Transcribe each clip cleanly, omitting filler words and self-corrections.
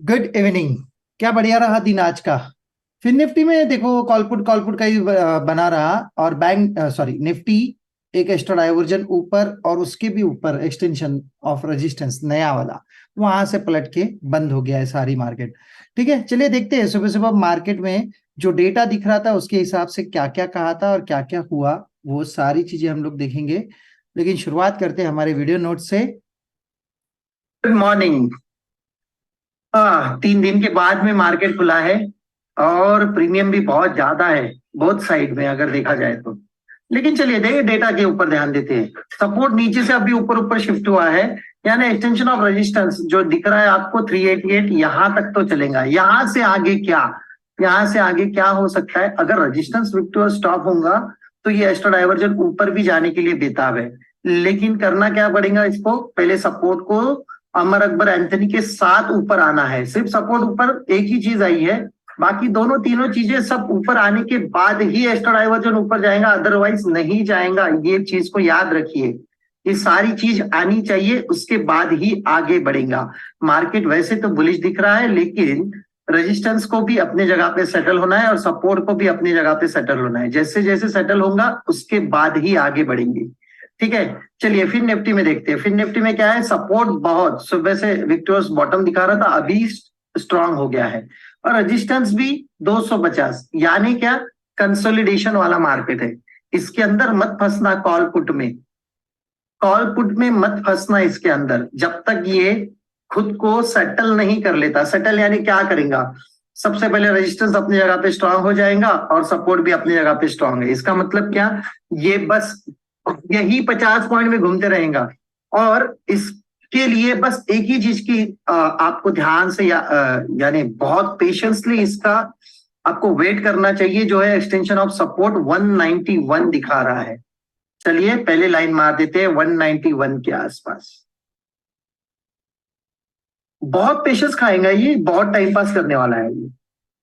Good evening. क्या बढ़िया रहा दिन आज का। फिर निफ्टी में देखो कॉलपुट का ही बना रहा। और बैंक सॉरी निफ्टी एक एक्स्ट्रा डाइवर्जन ऊपर और उसके भी ऊपर एक्सटेंशन ऑफ रेजिस्टेंस नया वाला वहां से पलट के बंद हो गया है सारी मार्केट। ठीक है, चलिए देखते हैं सुबह सुबह मार्केट में जो डेटा दिख रहा था उसके हिसाब से क्या क्या कहा था और क्या क्या हुआ, वो सारी चीजें हम लोग देखेंगे। लेकिन शुरुआत करते हैं हमारे वीडियो नोट से। Good morning. 3 दिन के बाद में मार्केट खुला है और प्रीमियम भी बहुत ज्यादा है बहुत साइड में अगर देखा जाए तो। लेकिन चलिए देखिए डेटा के ऊपर ध्यान देते हैं। सपोर्ट नीचे से अभी ऊपर ऊपर शिफ्ट हुआ है, यानी एक्सटेंशन ऑफ रेजिस्टेंस जो दिख रहा है आपको 388 यहां तक तो चलेगा। यहां से आगे क्या, यहां से आगे क्या हो सकता है? अगर रेजिस्टेंस विक्टोर स्टॉप होगा तो ये एक्स्ट्रा डाइवर्जन ऊपर भी जाने के लिए बेताब है। लेकिन करना क्या पड़ेगा, इसको पहले सपोर्ट को अमर अकबर एंथनी के साथ ऊपर आना है। सिर्फ सपोर्ट ऊपर एक ही चीज आई है, बाकी दोनों तीनों चीजें सब ऊपर आने के बाद ही एक्स्ट्रा डाइवर्जन ऊपर जाएगा, अदरवाइज नहीं जाएगा। ये चीज को याद रखिए, ये सारी चीज आनी चाहिए उसके बाद ही आगे बढ़ेगा। मार्केट वैसे तो बुलिश दिख रहा है, लेकिन रेजिस्टेंस को भी अपने जगह पे सेटल होना है और सपोर्ट को भी अपनी जगह पे सेटल होना है। जैसे जैसे सेटल होगा उसके बाद ही आगे बढ़ेंगे। ठीक है, चलिए फिर निफ्टी में देखते हैं। फिर निफ्टी में क्या है, सपोर्ट बहुत सुबह से विक्टोरियस बॉटम दिखा रहा था, अभी स्ट्रांग हो गया है। और रेजिस्टेंस भी 250, यानी क्या, कंसोलिडेशन वाला मार्केट है। इसके अंदर मत फंसना, कॉल पुट में, कॉल पुट में मत फंसना इसके अंदर जब तक ये खुद को सेटल नहीं कर लेता। सेटल यानी क्या करेगा, सबसे पहले रेजिस्टेंस अपनी जगह पे स्ट्रांग हो जाएगा और सपोर्ट भी अपनी जगह पे स्ट्रांग है। इसका मतलब क्या, ये बस यही 50 पॉइंट में घूमते रहेगा। और इसके लिए बस एक ही चीज की आपको ध्यान से यानी बहुत पेशेंसली इसका आपको वेट करना चाहिए, जो है एक्सटेंशन ऑफ सपोर्ट 191 दिखा रहा है। चलिए पहले लाइन मार देते हैं 191 के आसपास। बहुत पेशेंस खाएगा ये, बहुत टाइम पास करने वाला है ये।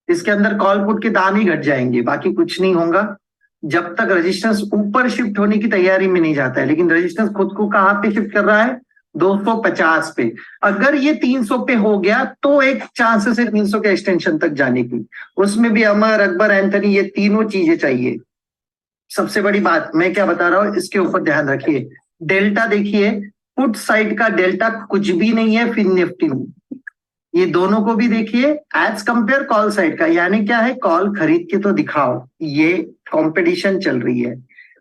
इसके अंदर कॉल पुट के दाम ही घट जाएंगे, बाकी कुछ नहीं होगा जब तक रेजिस्टेंस ऊपर शिफ्ट होने की तैयारी में नहीं जाता है। लेकिन रेजिस्टेंस खुद को कहां पे शिफ्ट कर रहा है, 250 पे। अगर ये 300 पे हो गया तो एक चांसेस है 300 के एक्सटेंशन तक जाने की। उसमें भी अमर अकबर एंथनी ये तीनों चीजें चाहिए। सबसे बड़ी बात मैं क्या बता रहा हूं, इसके ऊपर ध्यान रखिए। डेल्टा देखिए, पुट साइड का डेल्टा कुछ भी नहीं है फिर निफ्टी में। ये दोनों को भी देखिए एज कंपेयर कॉल साइड का, यानी क्या है, कॉल खरीद के तो दिखाओ। ये कंपटीशन चल रही है,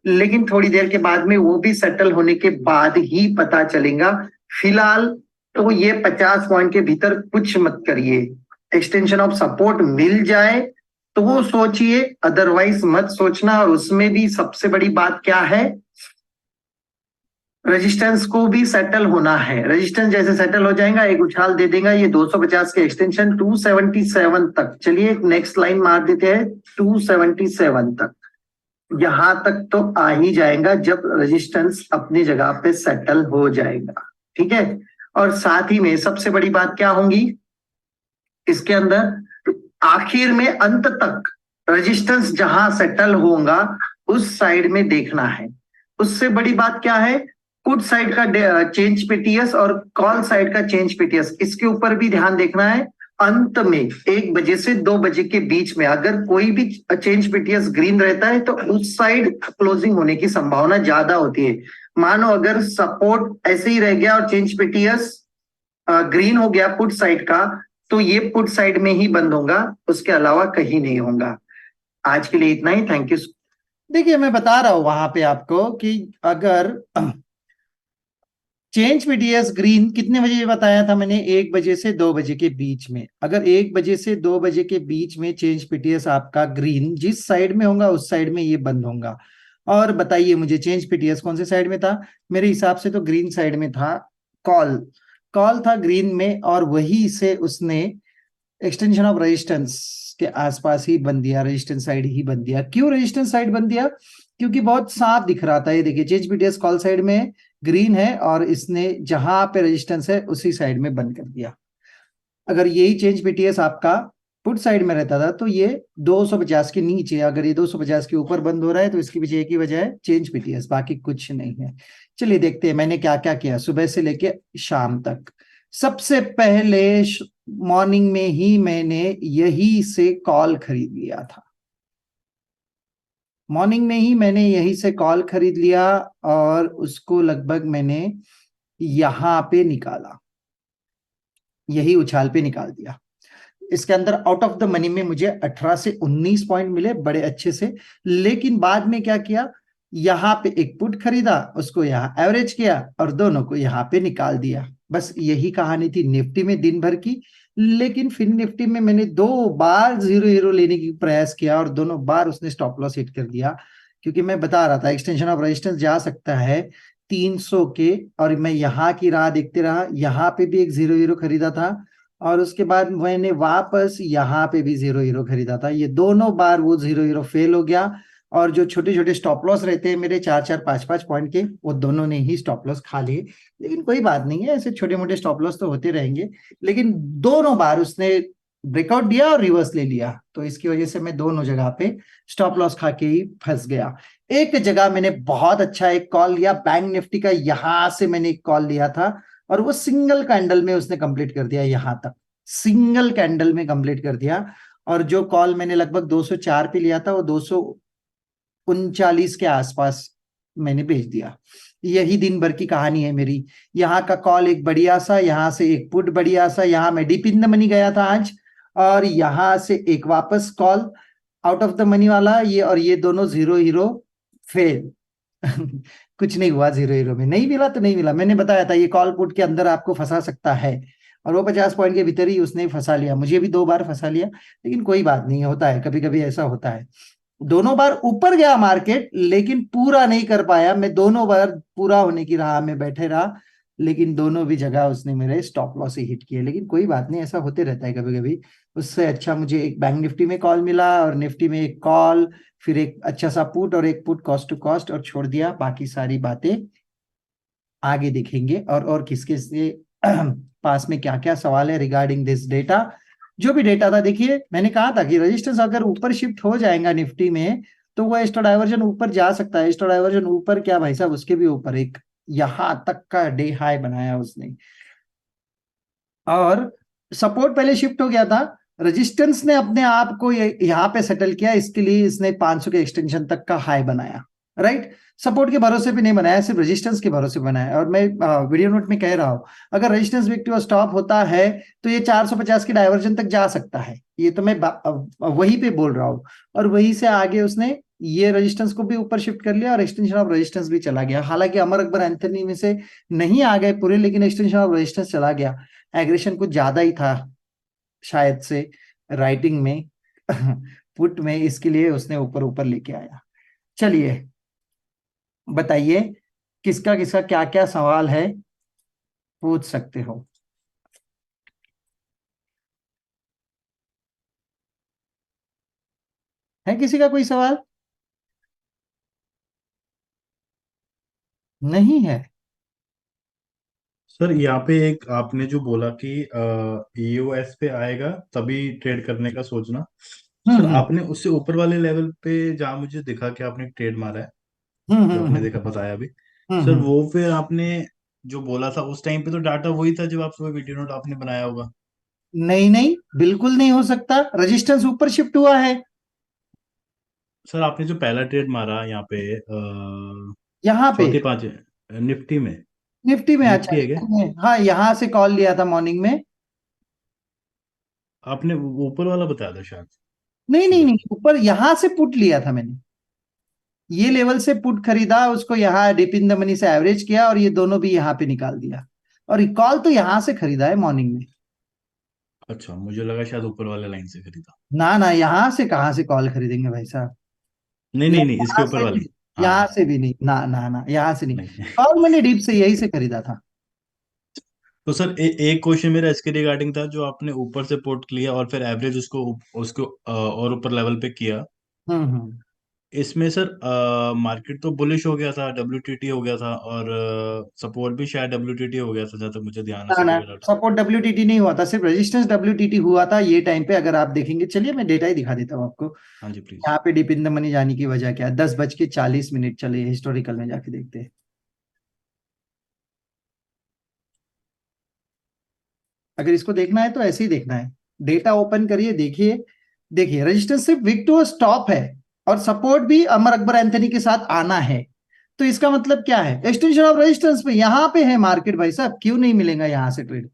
लेकिन थोड़ी देर के बाद में वो भी सेटल होने के बाद ही पता चलेगा। फिलहाल तो ये 50 पॉइंट के भीतर कुछ मत करिए। एक्सटेंशन ऑफ सपोर्ट मिल जाए तो वो सोचिए, अदरवाइज मत सोचना। और उसमें भी सबसे बड़ी बात क्या है, रेजिस्टेंस को भी सेटल होना है। रेजिस्टेंस जैसे सेटल हो जाएगा एक उछाल दे देगा ये 250 के एक्सटेंशन 277 तक। चलिए नेक्स्ट लाइन मार देते हैं 277 तक। यहां तक तो आ ही जाएगा जब रेजिस्टेंस अपनी जगह पे सेटल हो जाएगा। ठीक है, और साथ ही में सबसे बड़ी बात क्या होगी इसके अंदर, आखिर में अंत तक रेजिस्टेंस जहां सेटल होगा उस साइड में देखना है। उससे बड़ी बात क्या है, पुट साइड का चेंज पीटीएस और कॉल साइड का चेंज पीटीएस, इसके ऊपर भी ध्यान देखना है। अंत में 1 बजे से 2 बजे के बीच में अगर कोई भी चेंज पीटीएस ग्रीन रहता है तो उस साइड क्लोजिंग होने की संभावना ज्यादा होती है। मानो अगर सपोर्ट ऐसे ही रह गया और चेंज पीटीएस ग्रीन हो गया पुट साइड का, तो ये पुट साइड में ही बंद होगा, उसके अलावा कहीं नहीं होगा। आज के लिए इतना ही, थैंक यू। देखिए मैं बता रहा हूं वहां पे आपको कि अगर चेंज पीटीएस ग्रीन कितने बजे बताया था मैंने, 1 बजे से 2 बजे के बीच में। अगर 1 बजे से 2 बजे के बीच में चेंज पीटीएस आपका ग्रीन जिस साइड में होगा उस साइड में ये बंद होगा। और बताइए मुझे चेंज पीटीएस कौन से साइड में था, मेरे हिसाब से तो ग्रीन साइड में था। कॉल कॉल था ग्रीन में और वही से उसने एक्सटेंशन ऑफ रेजिस्टेंस के आसपास ही बन दिया, रेजिस्टेंस साइड ही बन दिया। क्यों रेजिस्टेंस साइड बन दिया, क्योंकि बहुत साफ दिख रहा था। ये देखिए चेंज पीटीएस कॉल साइड में ग्रीन है और इसने जहां पे रेजिस्टेंस है उसी साइड में बंद कर दिया। अगर यही चेंज पीटीएस आपका पुट साइड में रहता था तो ये 250 के नीचे, अगर ये 250 के ऊपर बंद हो रहा है तो इसके पीछे एक ही वजह है, चेंज पीटीएस, बाकी कुछ नहीं है। चलिए देखते हैं मैंने क्या क्या किया सुबह से लेके शाम तक। सबसे पहले मॉर्निंग में ही मैंने यही से कॉल खरीद लिया था, मॉर्निंग में ही मैंने यही से कॉल खरीद लिया और उसको लगभग मैंने यहां पे निकाला, यही उछाल पे निकाल दिया। इसके अंदर आउट ऑफ द मनी में मुझे 18 से 19 पॉइंट मिले बड़े अच्छे से। लेकिन बाद में क्या किया, यहां पे एक पुट खरीदा, उसको यहां एवरेज किया और दोनों को यहां पे निकाल दिया। बस यही कहानी थी निफ्टी में दिन भर की। लेकिन फिर निफ्टी में मैंने 2 बार जीरो हीरो लेने की प्रयास किया और दोनों बार उसने स्टॉप लॉस हिट कर दिया, क्योंकि मैं बता रहा था एक्सटेंशन ऑफ रेजिस्टेंस जा सकता है 300 के। और मैं यहाँ की राह देखते रहा, यहाँ पे भी एक जीरो हीरो खरीदा था और उसके बाद मैंने वापस यहाँ पे भी जीरो हीरो खरीदा था। ये दोनों बार वो जीरो हीरो फेल हो गया और जो छोटे छोटे स्टॉप लॉस रहते हैं मेरे 4-4 5-5 पॉइंट के, वो दोनों ने ही स्टॉप लॉस खा लिए। लेकिन कोई बात नहीं है, ऐसे छोटे मोटे स्टॉप लॉस तो होते रहेंगे। लेकिन दोनों बार उसने ब्रेकआउट दिया और रिवर्स ले लिया, तो इसकी वजह से मैं दोनों जगह पे स्टॉप लॉस खा के ही फंस गया। एक जगह मैंने बहुत अच्छा एक कॉल लिया, बैंक निफ्टी का, यहां से मैंने एक कॉल लिया था और वो सिंगल कैंडल में उसने कंप्लीट कर दिया, यहां तक सिंगल कैंडल में कंप्लीट कर दिया। और जो कॉल मैंने लगभग 204 पे लिया था वो 239 के आसपास मैंने भेज दिया। यही दिन भर की कहानी है मेरी। यहाँ का कॉल एक बढ़िया सा, यहाँ से एक पुट बढ़िया सा, यहाँ मैं डीप इन द मनी गया था आज, और यहाँ से एक वापस call out of the money वाला, ये और ये दोनों जीरो हीरो फेल। कुछ नहीं हुआ, जीरो हीरो में नहीं मिला तो नहीं मिला। मैंने बताया था ये कॉल पुट के अंदर आपको फंसा सकता है, और वो 50 पॉइंट के भीतर ही उसने फंसा लिया, मुझे भी 2 बार फंसा लिया। लेकिन कोई बात नहीं, होता है, कभी कभी ऐसा होता है। दोनों बार ऊपर गया मार्केट लेकिन पूरा नहीं कर पाया, मैं दोनों बार पूरा होने की राह में बैठे रहा, लेकिन दोनों भी जगह उसने मेरे स्टॉप लॉस ही हिट किए। लेकिन कोई बात नहीं, ऐसा होते रहता है कभी कभी। उससे अच्छा मुझे एक बैंक निफ्टी में कॉल मिला और निफ्टी में एक कॉल, फिर एक अच्छा सा पुट और एक पुट कॉस्ट टू कॉस्ट, और छोड़ दिया। बाकी सारी बातें आगे देखेंगे। और किसके से पास में क्या क्या सवाल है रिगार्डिंग दिस डेटा। जो भी डेटा था, देखिए मैंने कहा था कि रेजिस्टेंस अगर ऊपर शिफ्ट हो जाएगा निफ्टी में तो वो स्टॉ डाइवर्जन ऊपर जा सकता है। स्टॉ डाइवर्जन ऊपर क्या भाई साहब, उसके भी ऊपर एक यहां तक का डे हाई बनाया उसने। और सपोर्ट पहले शिफ्ट हो गया था, रेजिस्टेंस ने अपने आप को यहाँ पे सेटल किया, इसके लिए इसने 500 के एक्सटेंशन तक का हाई बनाया। राइट, सपोर्ट के भरोसे पे नहीं बनाया, सिर्फ रेजिस्टेंस के भरोसे बनाया। और मैं वीडियो नोट में कह रहा हूं, अगर रेजिस्टेंस विक्टिव स्टॉप होता है तो ये 450 की डाइवर्जन तक जा सकता है, ये तो मैं वही पे बोल रहा हूँ। और वहीं से आगे उसने ये रेजिस्टेंस को भी ऊपर शिफ्ट कर लिया और एक्सटेंशन ऑफ रेजिस्टेंस भी चला गया। हालांकि अमर अकबर एंथनी में से नहीं आ गए पूरे, लेकिन एक्सटेंशन ऑफ रेजिस्टेंस चला गया। एग्रेशन कुछ ज्यादा ही था शायद से राइटिंग में, पुट में, इसके लिए उसने ऊपर ऊपर लेके आया। चलिए बताइए, किसका किसका क्या क्या सवाल है, पूछ सकते हो। है किसी का कोई सवाल? नहीं है? सर यहाँ पे एक आपने जो बोला कि ईओएस पे आएगा तभी ट्रेड करने का सोचना। सर हम्म आपने उससे ऊपर वाले लेवल पे जहाँ मुझे दिखा कि आपने ट्रेड मारा है, हम्म जो हम्म आपने हम्म देखा बताया अभी, हम्म सर हम्म। वो फिर आपने जो बोला था उस टाइम पे तो डाटा वही था जब आप सुबह वीडियो नोट आपने बनाया होगा। नहीं नहीं, बिल्कुल नहीं हो सकता, रेजिस्टेंस ऊपर शिफ्ट हुआ है। सर आपने जो पहला ट्रेड मारा यहाँ पे यहाँ पे चौथे पांच निफ्टी में, निफ्टी में, अच्छा निफ्टी है क्या? निफ्टी में, हाँ यहाँ से कॉल लिया था मॉर्निंग में। आपने ऊपर वाला बताया था शायद नहीं नहीं सुबह। नहीं, ऊपर यहाँ से पुट लिया था मैंने, ये लेवल से पुट खरीदा, उसको यहाँ डिप इन द मनी से एवरेज किया और ये दोनों भी यहाँ पे निकाल दिया। और कॉल तो यहाँ से खरीदा है मॉर्निंग में। अच्छा, मुझे लगा शायद ऊपर वाले लाइन से खरीदा। ना ना, यहाँ से कहाँ से कॉल खरीदेंगे भाई साहब, नहीं नहीं नहीं, इसके यहाँ ऊपर से भी, वाली। यहाँ हाँ। से भी नहीं, ना ना ना, यहाँ से नहीं। नहीं। कॉल मैंने डीप से यही से खरीदा था। तो सर एक क्वेश्चन मेरा इसके रिगार्डिंग था, जो आपने ऊपर से पोर्ट लिया और फिर एवरेज उसको उसको और ऊपर लेवल पे किया, हम्म। इसमें सर मार्केट तो बुलिश हो गया था, डब्ल्यूटीटी हो गया था, और सपोर्ट भी शायद डब्ल्यूटीटी हो गया था जहां तक मुझे ध्यान है ना ना, सुबह का डाटा। सपोर्ट डब्ल्यूटीटी नहीं हुआ था, सिर्फ रेजिस्टेंस डब्ल्यूटीटी हुआ था ये टाइम पे। अगर आप देखेंगे, चलिए मैं डेटा ही दिखा देता हूँ आपको। हाँ जी प्लीज। यहाँ पे डिप इन द मनी जाने की वजह क्या है, 10:40, चलिए हिस्टोरिकल में जाके देखते हैं। अगर इसको देखना है तो ऐसे ही देखना है, डेटा ओपन करिए, देखिए, देखिए रेजिस्टेंस सिर्फ विक टू स्टॉप है और सपोर्ट भी अमर अकबर एंथनी के साथ आना है। तो इसका मतलब क्या है, एक्सटेंशन ऑफ रेजिस्टेंस पे यहां पे है मार्केट भाई साहब, क्यों नहीं मिलेगा यहां से ट्रेड?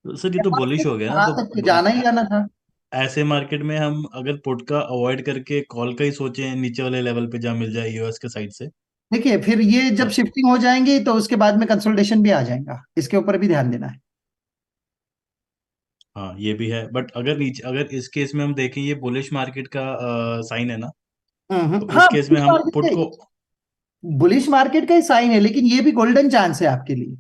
तो सर ये तो यहां से बुलिश हो गया ना, यहां तो तक तो जाना ही जाना था। ऐसे मार्केट में हम अगर पुट का अवॉइड करके कॉल का ही सोचे नीचे वाले लेवल पे जहाँ मिल जाए यूएस के साइड से। देखिए फिर ये जब तो शिफ्टिंग हो जाएंगी तो उसके बाद में कंसोलिडेशन भी आ जाएगा, इसके ऊपर भी ध्यान देना है। हाँ ये भी है, बट अगर नीचे, अगर इस केस में हम देखें ये बुलिश मार्केट का साइन है ना, तो हाँ, इस केस में हम पुट को बुलिश मार्केट का ही साइन है, लेकिन ये भी गोल्डन चांस है आपके लिए।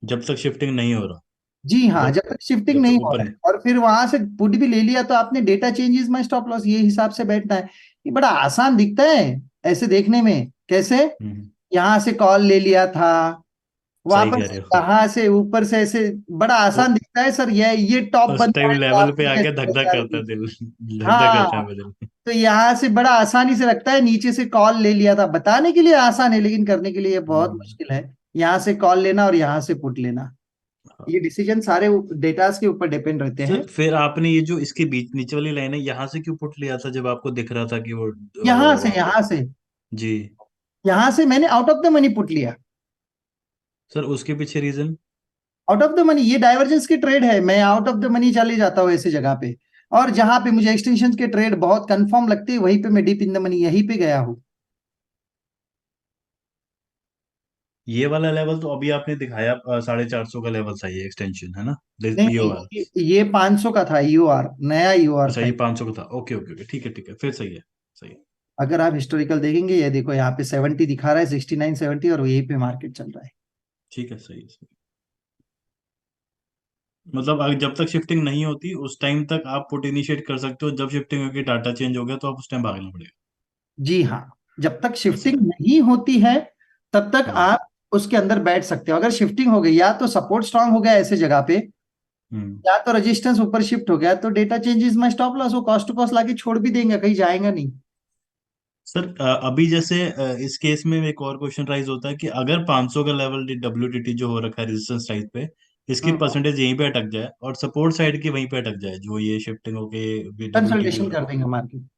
जब तक शिफ्टिंग नहीं हो रहा, जी हाँ, जब जब तक शिफ्टिंग जब नहीं तक हो ऊपर रहा है नहीं। और फिर वहां से पुट भी ले लिया तो आपने data changes my stop loss ये हिसाब से बैठना है। ये बड़ा आसान दिखता है ऐसे देखने में, कैसे? हम्म, यहां से कॉल ले लिया था, सही कह वापस रहे हो। कहाँ से ऊपर से ऐसे, बड़ा वो आसान दिखता है सर, ये टॉप उस बन टाइम जाएगा लेवल पे आपने आके कैसे धक धक करता पहचान? है दिल, धक धक करता है हाँ, बदल। तो यहाँ से बड़ा आसानी से लगता है, नीचे से कॉल ले लिया था, बताने के लिए आसान है लेकिन करने के लिए बहुत हम्म। मुश्किल है। यहाँ से कॉल लेना और यहाँ से पुट लेना, ये डिसीजन सारे डेटास के ऊपर डिपेंड रहते हैं। सर फिर आपने ये जो इसके बीच नीचे वाली लाइन है यहाँ से क्यों पुट लिया था, जब आपको दिख रहा था कि वो यहाँ से वहां पे। यहाँ से जी। यहाँ से मैंने out of the money put लिया। सर उसके पीछे reason. Out of the money, ये डाइवर्जेंस की ट्रेड है, मैं आउट ऑफ द मनी चले जाता हूँ ऐसी जगह पे, और जहां पे मुझे एक्सटेंशन के ट्रेड बहुत कंफर्म लगती है वहीं पे मैं डीप इन द मनी यहीं पे गया हूँ। ये वाला लेवल तो अभी आपने दिखाया 450 का लेवल सही है, एक्सटेंशन है ना, नहीं ये नहीं, वाला। ये 500 का था ईओआर, नया ईओआर अच्छा था। ये 500 का था, ओके ओके ओके, ठीक है ठीक है, फिर सही है। सही है। अगर आप हिस्टोरिकल देखेंगे, ये देखो यहाँ पे 70 दिखा रहा है, 69 70, और यहीं पे मार्केट चल रहा है। ठीक है, सही है सही है। मतलब जब तक शिफ्टिंग नहीं होती उस टाइम तक आप पुट इनिशिएट कर सकते हो, जब शिफ्टिंग होगी डाटा चेंज हो गया तो आप उस टाइम भागना पड़ेगा। जी हाँ, जब तक ऐसा शिफ्टिंग है। नहीं होती है तब तक हाँ। आप उसके अंदर बैठ सकते हो। अगर शिफ्टिंग हो गई, या तो सपोर्ट स्ट्रांग हो गया ऐसे जगह पे, हम्म। या तो रेजिस्टेंस ऊपर शिफ्ट हो गया, तो डेटा चेंजेस में स्टॉप लॉस वो कॉस्ट टू कॉस्ट लाके छोड़ भी देंगे, कहीं जाएगा नहीं। सर अभी जैसे इस केस में एक और क्वेश्चन राइज होता है कि अगर 500 का लेवल डब्ल्यूटीटी जो हो रखा है रेजिस्टेंस साइड पे, इसकी परसेंटेज यहीं पे अटक जाए और सपोर्ट साइड की वहीं पे अटक जाए, जो ये शिफ्टिंग होके डब्ल्यूटीटी हो कंसल्टेशन रहा कर है, देंगे मार्केट।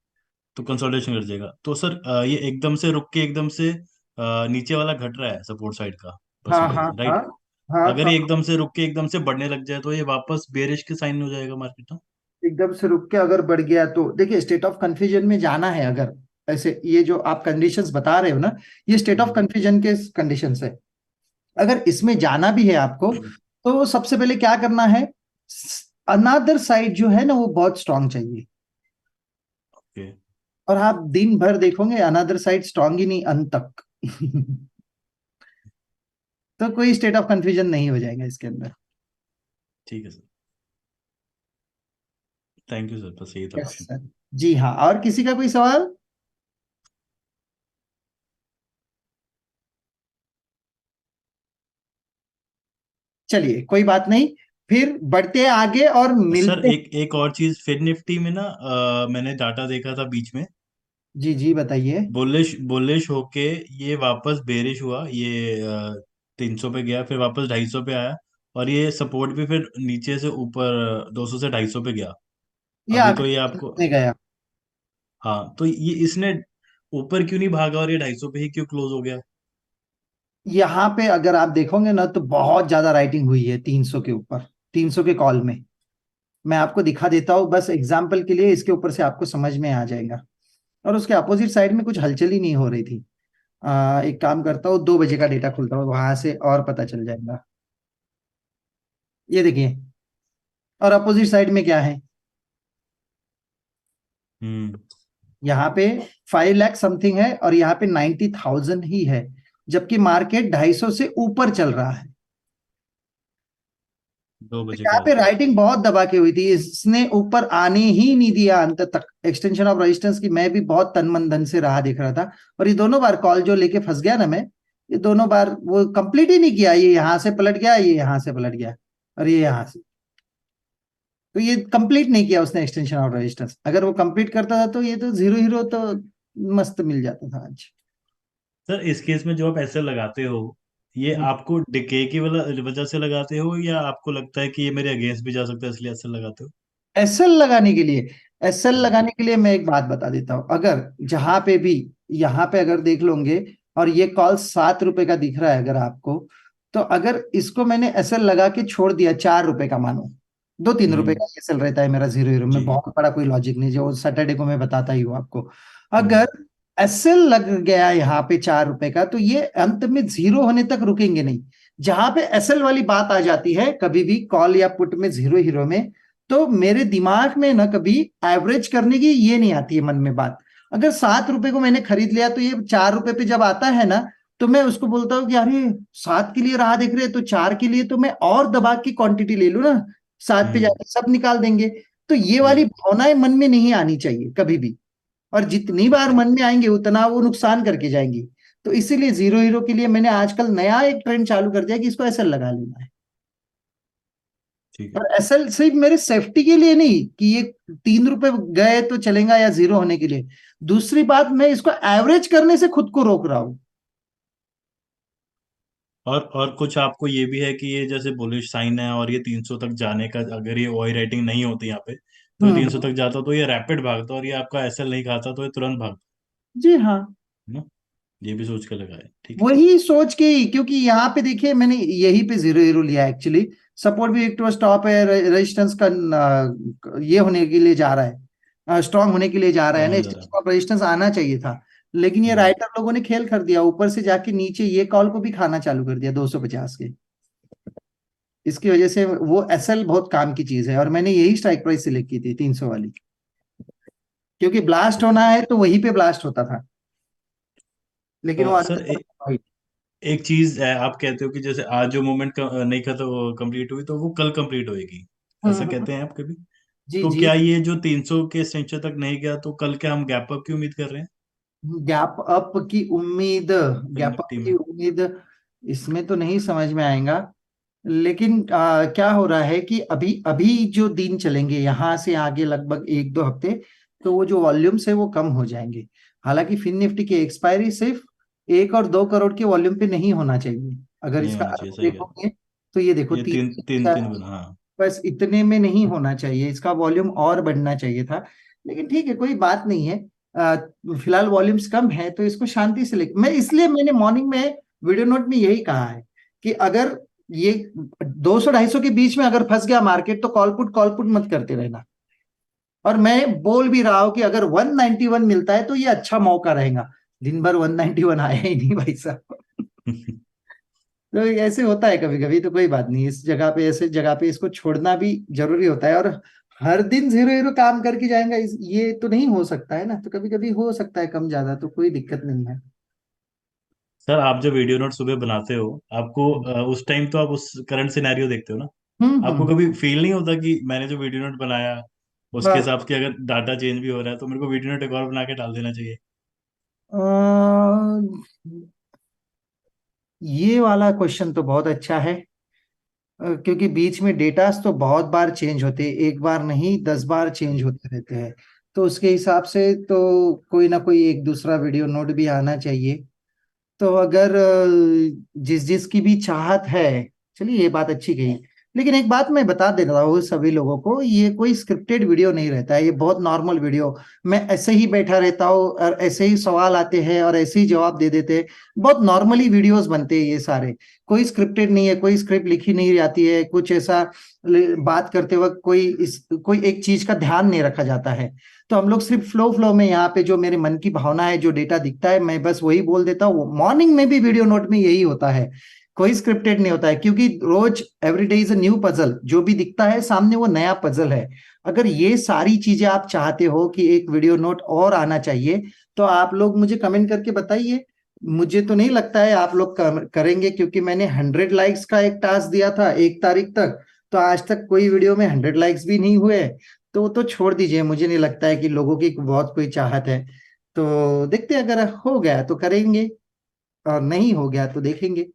तो कंसोलिडेशन कर जाएगा। तो सर ये एकदम से रुक के एकदम से नीचे वाला घट रहा है सपोर्ट साइड का हाँ हाँ परसेंटेज, हाँ राइट। हाँ, अगर तो ये एकदम से रुक के एकदम से बढ़ने लग जाए तो ये वापस बेरिश के साइन हो जाएगा मार्केट ना। एकदम से रुक के अगर बढ़ गया तो देखिए, स्टेट ऑफ कंफ्यूजन में जाना है अगर, ऐसे ये जो आप कंडीशंस बता रहे हो ना, ये स्टेट ऑफ हम्म। कंफ्यूजन के कंडीशंस है। अगर इसमें जाना भी है आपको, तो सबसे पहले क्या करना है, अनादर साइड जो है ना वो बहुत स्ट्रांग चाहिए। ओके। और आप दिन भर देखोगे अनादर साइड स्ट्रांग ही नहीं अंत तक। तो कोई स्टेट ऑफ कंफ्यूजन नहीं हो जाएगा इसके अंदर। ठीक है सर, थैंक यू सर, बस यही था यस क्वेश्चन। सर। जी हाँ, और किसी का कोई सवाल? चलिए कोई बात नहीं, फिर बढ़ते हैं आगे और सर मिलते हैं। एक एक और चीज, फिर निफ्टी में ना मैंने डाटा देखा था बीच में, जी जी बताइए। बुलिश बुलिश होके ये वापस बेरिश हुआ, ये 300 पे गया, फिर वापस 250 पे आया, और ये सपोर्ट भी फिर नीचे से ऊपर 200 से 250 पे गया। ये अभी तो ये आखिरी आपको, में गया। हाँ तो ये इसने ऊपर क्यों नहीं भागा और ये 250 पे ही क्यों क्लोज हो गया। यहाँ पे अगर आप देखोगे ना तो बहुत ज्यादा राइटिंग हुई है 300 के ऊपर, 300 के कॉल में। मैं आपको दिखा देता हूँ बस एग्जाम्पल के लिए, इसके ऊपर से आपको समझ में आ जाएगा। और उसके अपोजिट साइड में कुछ हलचल ही नहीं हो रही थी। एक काम करता हूँ, 2 बजे का डेटा खोलता हूँ, वहां से और पता चल जाएगा। ये देखिए, और अपोजिट साइड में क्या है, हम्म। यहाँ पे 5 लाख समथिंग है और यहाँ पे 90,000 ही है, जबकि मार्केट 250 से ऊपर चल रहा है। 2 बजे के यहाँ पे आसपास। राइटिंग बहुत दबा के हुई थी, इसने ऊपर आने ही नहीं दिया अंत तक। एक्सटेंशन ऑफ रेजिस्टेंस की मैं भी बहुत तन मन धन से राह देख रहा था, और ये दोनों बार कॉल जो लेके फंस गया ना मैं, ये दोनों बार वो कंप्लीट ही नहीं किया, ये यहाँ से पलट गया, ये यहाँ से पलट गया, और ये यहाँ से। तो ये कंप्लीट नहीं किया उसने एक्सटेंशन ऑफ रेजिस्टेंस, अगर वो कंप्लीट करता था तो ये तो जीरो हीरो तो मस्त मिल जाता था आज। सर इस केस में जो आप ऐसे लगाते हो, ये आपको डिके की वजह से लगाते हो या आपको लगता है कि ये मेरे अगेंस्ट भी जा सकता है इसलिए ऐसा लगाते हो? एसएल लगाने के लिए, एसएल हम्म। लगाने के लिए मैं एक बात बता देता हूं। अगर जहां पे भी, यहाँ पे अगर देख लोगे और ये कॉल 7 रुपए का दिख रहा है अगर आपको, तो अगर इसको मैंने एसएल लगा के छोड़ दिया 4 रुपए का, मानो 2-3 रुपए हम्म। का एसएल रहता है मेरा जीरो हीरो में, जी। बहुत बड़ा कोई लॉजिक नहीं, जो सैटरडे को मैं बताता ही हूँ आपको। हम्म। अगर एसएल लग गया यहाँ पे 4 रुपए का, तो ये अंत में जीरो होने तक रुकेंगे नहीं। जहां पे एसएल वाली बात आ जाती है कभी भी कॉल या पुट में जीरो हीरो में, तो मेरे दिमाग में ना कभी एवरेज करने की ये नहीं आती है मन में बात। अगर 7 रुपए को मैंने खरीद लिया, तो ये 4 रुपए पे जब आता है ना, तो मैं उसको बोलता हूँ कि अरे 7 के लिए राह देख रहे हैं, तो 4 के लिए तो मैं और दबा की क्वांटिटी ले लूं ना, 7 पे हम्म। जाके सब निकाल देंगे। तो ये वाली जी। भावनाएं मन में नहीं आनी चाहिए कभी भी, और जितनी बार मन में आएंगे उतना वो नुकसान करके जाएंगी। तो इसीलिए जीरो हीरो के लिए मैंने आजकल नया एक ट्रेंड चालू कर दिया कि इसको ऐसा लगा लेना है। ठीक है। और एसएल सिर्फ मेरे सेफ्टी के लिए नहीं कि ये 3 रुपए गए तो चलेगा या जीरो होने के लिए, दूसरी बात मैं इसको एवरेज करने से खुद को रोक रहा हूं। और कुछ आपको ये भी है कि ये जैसे बुलिश साइन है और ये 300 तक जाने का, अगर ये ओई राइटिंग नहीं होती यहाँ पे तो ये 300 हम्म। तक जाता तो ये रैपिड भागता, और ये आपका एसएल नहीं खाता तो ये तुरंत भागता जी हाँ। है ना। ये भी सोच के लगाए, ठीक है। वही सोच के ही, क्योंकि यहाँ पे देखिए मैंने यही पे जीरो हीरो लिया एक्चुअली। सपोर्ट भी एक तो स्टॉप है, रेजिस्टेंस का ये होने के लिए जा रहा है, स्ट्रांग होने के लिए जा रहा है स्ट्रॉन्ग ना, हो जा रहा है। स्टॉप रेजिस्टेंस आना चाहिए था। लेकिन ये हम्म। राइटर लोगों ने खेल कर दिया, ऊपर से जाके नीचे ये कॉल को भी खाना चालू कर दिया 250 के। इसकी वजह से वो एसएल बहुत काम की चीज है, और मैंने यही स्ट्राइक प्राइस सिलेक्ट की थी 300 वाली, क्योंकि ब्लास्ट ठीक है। होना है तो वहीं पे ब्लास्ट होता था, लेकिन वो अंत सर तक एक चीज है, आप कहते हो कि जैसे आज जो मूवमेंट नहीं खत्म कंप्लीट हुई तो वो कल कंप्लीट होएगी, ऐसा हम्म। कहते हैं आप कभी? जी तो जी। क्या ये जो 300 के सेंचर तक नहीं गया तो कल क्या हम गैप अप की उम्मीद कर रहे हैं गैप अप की उम्मीद, फिर गैप अप निफ्टी की में? उम्मीद इसमें तो नहीं समझ में आएगा। लेकिन क्या हो रहा है कि अभी अभी जो दिन चलेंगे यहाँ से आगे लगभग 1-2 हफ्ते, तो वो जो वॉल्यूम्स है वो कम हो जाएंगे। हालांकि फिन निफ्टी की एक्सपायरी सिर्फ 1 और 2 करोड़ के वॉल्यूम पे नहीं होना चाहिए। अगर नहीं इसका होना चाहिए, अर्थ सही है। देखोगे तो ये देखो ये तीन, तीन तीन तीन बना, हाँ। बस इतने में नहीं होना चाहिए, इसका वॉल्यूम और बढ़ना चाहिए था। लेकिन ठीक है, कोई बात नहीं है। अ, फिलहाल वॉल्यूम्स कम है तो इसको शांति से लेकर, मैं इसलिए मैंने मॉर्निंग में वीडियो नोट में यही कहा है कि अगर ये 200-250 के बीच में अगर फंस गया मार्केट, तो कॉल पुट मत करते रहना। और मैं बोल भी रहा हूं कि अगर 191 मिलता है तो ये अच्छा मौका रहेगा। दिन भर 191 आया ही नहीं भाई साहब। तो ऐसे होता है कभी कभी, तो कोई बात नहीं, इस जगह पे, ऐसे जगह पे इसको छोड़ना भी जरूरी होता है। और हर दिन जीरो हीरो काम करके जाएगा ये तो नहीं हो सकता है ना, तो कभी कभी हो सकता है कम ज्यादा, तो कोई दिक्कत नहीं है। सर आप जब वीडियो नोट सुबह बनाते हो, आपको उस टाइम तो आप उस करंट सिनेरियो देखते हो ना, आपको हम्म। कभी फील नहीं होता कि मैंने जो वीडियो नोट बनाया उसके बस, हिसाब से अगर डाटा चेंज भी हो रहा है तो मेरे को वीडियो नोट एक और बना के डाल देना चाहिए? अ, ये वाला क्वेश्चन तो बहुत अच्छा है। क्योंकि बीच में डेटास तो बहुत बार चेंज होते हैं, एक बार नहीं 10 बार चेंज होते रहते हैं। तो उसके हिसाब से तो कोई ना कोई एक दूसरा वीडियो नोट भी आना चाहिए। तो अगर जिस जिस की भी चाहत है, चलिए ये बात अच्छी कही। लेकिन एक बात मैं बता दे रहा हूँ सभी लोगों को, ये कोई स्क्रिप्टेड वीडियो नहीं रहता है, ये बहुत नॉर्मल वीडियो। मैं ऐसे ही बैठा रहता हूँ और ऐसे ही सवाल आते हैं और ऐसे ही जवाब दे देते हैं। बहुत नॉर्मली वीडियोस बनते हैं ये सारे, कोई स्क्रिप्टेड नहीं है, कोई स्क्रिप्ट लिखी नहीं जाती है, कुछ ऐसा बात करते वक्त कोई एक चीज का ध्यान नहीं रखा जाता है। तो हम लोग सिर्फ फ्लो फ्लो में, यहाँ पे जो मेरे मन की भावना है, जो डेटा दिखता है, मैं बस वही बोल देता हूँ। मॉर्निंग में भी वीडियो नोट में यही होता है, कोई स्क्रिप्टेड नहीं होता है, क्योंकि रोज every day is a new puzzle, जो भी दिखता है सामने वो नया पजल है। अगर ये सारी चीजें आप चाहते हो कि एक वीडियो नोट और आना चाहिए, तो आप लोग मुझे कमेंट करके बताइए। मुझे तो नहीं लगता है आप लोग करेंगे, क्योंकि मैंने 100 लाइक्स का एक टास्क दिया था 1 तारीख तक, तो आज तक कोई वीडियो में 100 लाइक्स भी नहीं हुए। तो छोड़ दीजिए, मुझे नहीं लगता है कि लोगों की बहुत कोई चाहत है। तो देखते हैं, अगर हो गया तो करेंगे, और नहीं हो गया तो देखेंगे।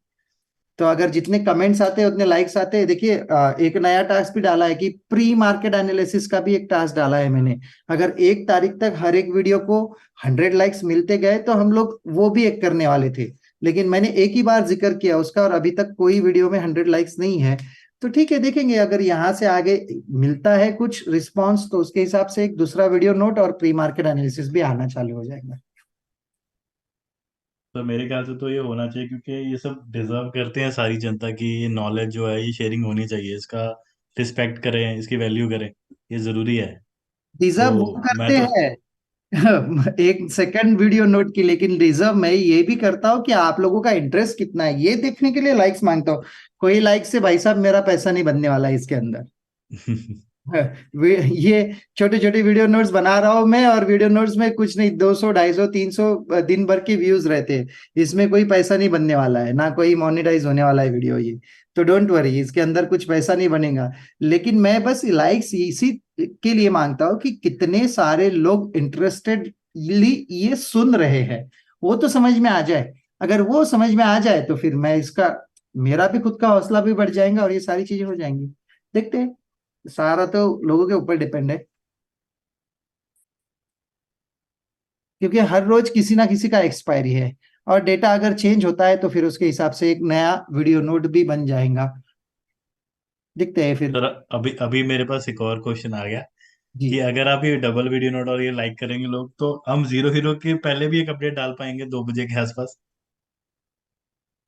तो अगर जितने कमेंट्स आते हैं उतने लाइक्स आते हैं, देखिए एक नया टास्क भी डाला है कि प्री मार्केट एनालिसिस का भी एक टास्क डाला है मैंने। अगर 1 तारीख तक हर एक वीडियो को 100 लाइक्स मिलते गए तो हम लोग वो भी एक करने वाले थे। लेकिन मैंने एक ही बार जिक्र किया उसका और अभी तक कोई वीडियो में 100 लाइक्स नहीं है। तो ठीक है, देखेंगे अगर यहाँ से आगे मिलता है कुछ रिस्पॉन्स तो उसके हिसाब से एक दूसरा वीडियो नोट और प्री मार्केट एनालिसिस भी आना चालू हो जाएगा। तो मेरे ख्याल से तो ये होना चाहिए, क्योंकि ये सब डिजर्व करते हैं सारी जनता की। ये नॉलेज जो है ये शेयरिंग होनी चाहिए, इसका रिस्पेक्ट करें, इसकी वैल्यू करें, ये जरूरी है। डिजर्व वो तो मैं करते तो हैं एक सेकंड वीडियो नोट की, लेकिन रिजर्व मैं ये भी करता हूँ कि आप लोगों का इंटरेस्ट कितना है ये देखने के लिए लाइक्स मांगता हूँ। कोई लाइक से भाई साहब मेरा पैसा नहीं बनने वाला है इसके अंदर। ये छोटे छोटे वीडियो नोट्स बना रहा हूं मैं, और वीडियो नोट्स में कुछ नहीं 200 250 300 दिन भर के व्यूज रहते हैं। इसमें कोई पैसा नहीं बनने वाला है, ना कोई मोनेटाइज होने वाला है वीडियो ये। तो डोंट वरी, इसके अंदर कुछ पैसा नहीं बनेगा। लेकिन मैं बस लाइक्स इसी के लिए मांगता हूँ कि कितने सारे लोग इंटरेस्टेडली ये सुन रहे हैं, वो तो समझ में आ जाए। अगर वो समझ में आ जाए तो फिर मैं इसका मेरा भी खुद का हौसला भी बढ़ जाएगा और ये सारी चीजें हो जाएंगी। देखते हैं, सारा तो लोगों के ऊपर डिपेंड है, क्योंकि हर रोज किसी ना किसी का एक्सपायरी है। और डेटा अगर चेंज होता है तो फिर उसके हिसाब से एक नया वीडियो नोट भी बन जाएगा। देखते हैं फिर। सर, अभी अभी मेरे पास एक और क्वेश्चन आ गया जी, कि अगर आप ये डबल वीडियो नोट और ये लाइक करेंगे लोग, तो हम जीरो हीरो के पहले भी एक अपडेट डाल पाएंगे 2 बजे के आसपास,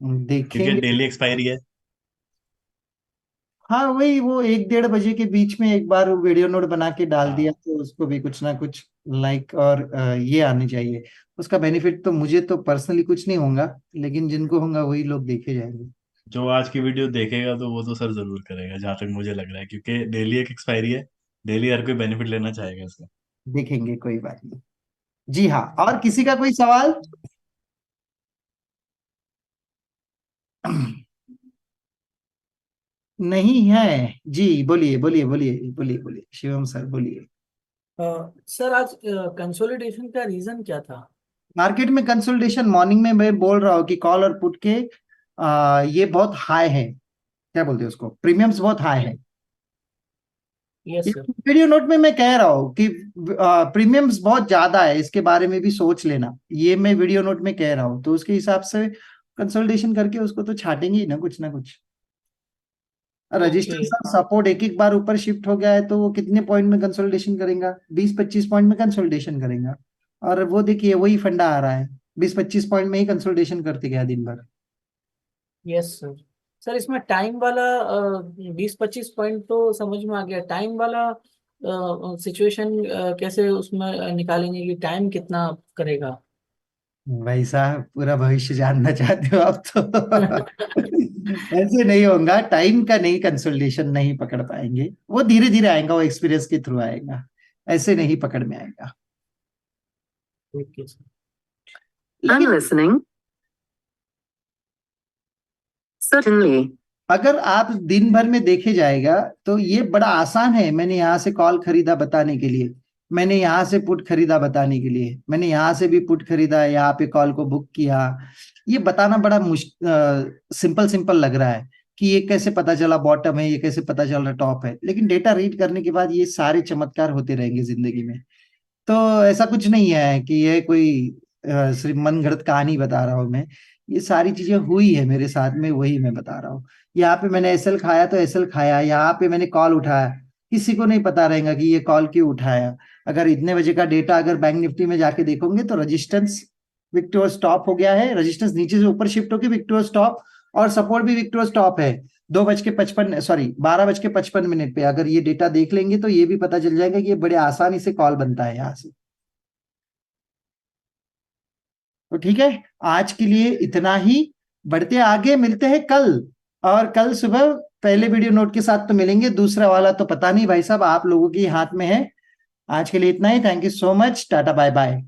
क्योंकि देखेंगे। डेली एक्सपायरी है। हाँ वही, वो 1 1:30 बजे के बीच में एक बार वीडियो नोट बना के डाल दिया हाँ, तो उसको भी कुछ ना कुछ लाइक और ये आने चाहिए। उसका बेनिफिट तो मुझे तो पर्सनली कुछ नहीं होगा, लेकिन जिनको होगा वही लोग देखे जाएंगे। जो आज की वीडियो देखेगा तो वो तो सर जरूर करेगा, जहां तक मुझे लग रहा है, क्योंकि डेली एक एक्सपायरी है। डेली हर कोई बेनिफिट लेना चाहेगा इसका। देखेंगे, कोई बात नहीं। जी हाँ, और किसी का कोई सवाल? नहीं है? जी बोलिए बोलिए बोलिए बोलिए बोलिए शिवम सर बोलिए। सर आज कंसोलिडेशन का रीजन क्या था? मार्केट में कंसोलिडेशन मॉर्निंग में मैं बोल रहा हूँ कि कॉल और पुट के ये बहुत हाई है, क्या बोलते हैं उसको, प्रीमियम्स बहुत हाई है। यस ये सर। वीडियो नोट में मैं कह रहा हूँ कि प्रीमियम्स बहुत ज्यादा है, इसके बारे में भी सोच लेना, ये मैं वीडियो नोट में कह रहा हूँ। तो उसके हिसाब से कंसोलिडेशन करके उसको तो छाटेंगे ही ना कुछ ना कुछ। ओके। रजिस्टेंस और सपोर्ट एक एक बार ऊपर शिफ्ट हो गया है तो वो कितने पॉइंट में कंसोलिडेशन करेगा? 20 25 पॉइंट में कंसोलिडेशन करेगा। और वो देखिए वही फंडा आ रहा है, 20 25 पॉइंट में ही कंसोलिडेशन करते गया दिन भर। Yes sir. सर इसमें टाइम वाला 20 25 पॉइंट तो समझ में आ गया। टाइम वाला सिचुएशन कैसे उसमें निकालेंगे कि टाइम कितना करेगा? भाई साहब पूरा भविष्य जानना चाहते हो आप तो ऐसे नहीं होगा, टाइम का नहीं, कंसोलिडेशन नहीं पकड़ पाएंगे, वो धीरे धीरे आएगा, वो एक्सपीरियंस के थ्रू आएगा, ऐसे नहीं पकड़ में आएगा। Okay sir. I'm लेकिन listening. Certainly. अगर आप दिन भर में देखे जाएगा तो ये बड़ा आसान है। मैंने यहाँ से कॉल खरीदा बताने के लिए, मैंने यहाँ से पुट खरीदा बताने के लिए, मैंने यहाँ से भी पुट खरीदा, यहाँ पे कॉल को बुक किया। ये बताना बड़ा सिंपल सिंपल लग रहा है कि ये कैसे पता चला बॉटम है, ये कैसे पता चल रहा टॉप है, लेकिन डेटा रीड करने के बाद ये सारे चमत्कार होते रहेंगे जिंदगी में। तो ऐसा कुछ नहीं है कि ये कोई सिर्फ मनगढ़ंत कहानी बता रहा हूँ मैं, ये सारी चीजें हुई है मेरे साथ में, वही मैं बता रहा हूँ। यहाँ पे मैंने एसएल खाया तो एसएल खाया, यहाँ पे मैंने कॉल उठाया, किसी को नहीं पता रहेगा कि ये कॉल क्यों उठाया। अगर इतने बजे का डेटा अगर बैंक निफ्टी में जाके देखोगे तो रजिस्टेंस विक्टोर स्टॉप हो गया है, रजिस्टेंस नीचे से ऊपर शिफ्ट होकर विक्टोर स्टॉप, और सपोर्ट भी विक्टोर स्टॉप है। 2:55 सॉरी 12:55 पे अगर ये डेटा देख लेंगे तो ये भी पता चल जाएगा कि ये बड़े आसानी से कॉल बनता है यहाँ से। तो ठीक है, आज के लिए इतना ही, बढ़ते आगे, मिलते हैं कल। और कल सुबह पहले वीडियो नोट के साथ तो मिलेंगे, दूसरा वाला तो पता नहीं भाई साहब, आप लोगों के हाथ में है। आज के लिए इतना ही, thank you so much, tata bye bye.